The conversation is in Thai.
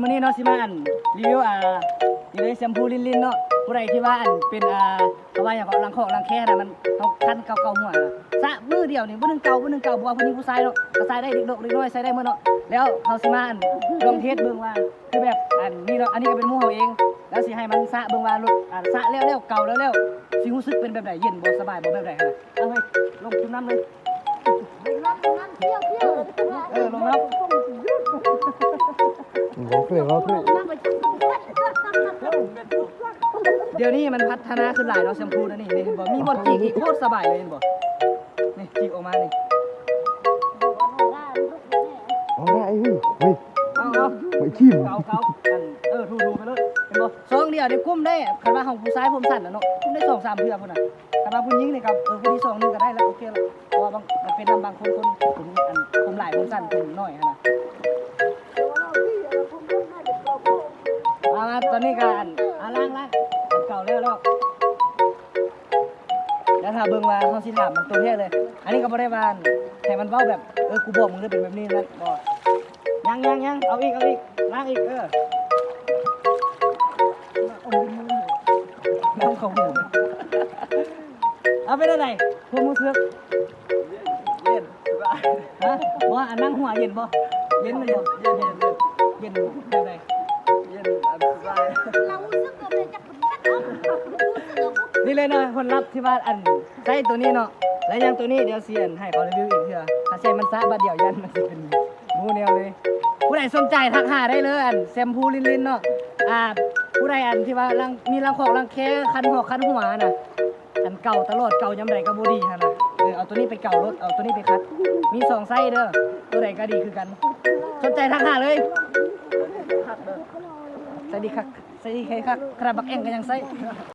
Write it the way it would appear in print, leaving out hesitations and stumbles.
มื้อนี้เนาะสิมารีวิวอยู่ในแชมพูลินเนาะผู้ใดที่ว่าเป็นเขาว่าหยังก็ลังคอกลังแค่น่ะมันเขาคันเก่าๆหัวสระมือเดียวนี่บ่นึงเก่าบ่บ่ว่าผู้หญิงผู้ชายเนาะก็ใส่ได้เด็กดอกเด็กน้อยใส่ได้หมดเนาะแล้วเฮาสิมาลองเทสเบิ่งว่าคือแบบนี่เนาะอันนี้ก็เป็นหมู่เฮาเองแล้วสิให้มันสระเบิ่งว่ารถสระแล้วเก่าแล้วสิรู้สึกเป็นแบบใดเย็นบ่สบายบ่แบบใดหั่นเอาเฮ้ยลงจุ่มน้ำเลยลงมาแล้ว เดี๋ยวนี้มันพัฒนาขึ้นหลายเราแชมพูนะนี่เห็นบ่มีบอลจีกโคตรสบายเลยเห็นบ่นี่จีกออกมานี่เอาได้เฮ้ยเอาไม่ชิมเกาทูไปเลยเห็นบ่ซองเดียวเดี๋ยวกุ้มได้คันว่าของผู้ชายผมสั่นแล้วเนาะกุ้มได้2-3เทื่อพุ่นน่ะคันว่าผู้หญิงนี่ก็ผู้ที่2นึงก็ได้แล้วโอเคแล้วเพราะว่ามันเป็นบางคนผมหลายผมสั่นผมน้อยหั่นน่ะมาตอนนี้ก็ล้างเก่าแล้วถ้าเบิ่งว่าเฮาสิถามมันตัวแท้เลย อันนี้ก็บ่ได้ว่าให้มันเว้าแบบกูบอกมึงเป็นแบบนี้นะบ่ยังเอาอีกล้างอีกน้ำของหมูเอาไปได้ไหนพวกมึงเสือกเย็นฮะว่านั่งหัวเย็นบ่เย็นมันบ่เย็นแบบไหนเย็นสบายนี่เลยเนาะคนรับที่ว่าใช้ตัวนี้เนาะและยังตัวนี้เดี๋ยวเสียนให้เขารีวิวอีกเถอะถ้าใช้มันซะบาดเดียวยันมันสิเป็นมูแนวเลยผู้ใดสนใจทักหาได้เลยแชมพูลินเนาะผู้ใดที่ว่ามีรังคอกรังแค่คันหอกคันหัวน่ะเก่าตลอดเก่ายำไรก็บ่ดีหั่นน่ะเอาตัวนี้ไปเก่ารถเอาตัวนี้ไปคัดมี2ไส้เด้อตัวใดก็ดีคือกันสนใจทักหาเลยใส่ดีคักใส่ดีใครคักขนาดบักแองก็ยังใส่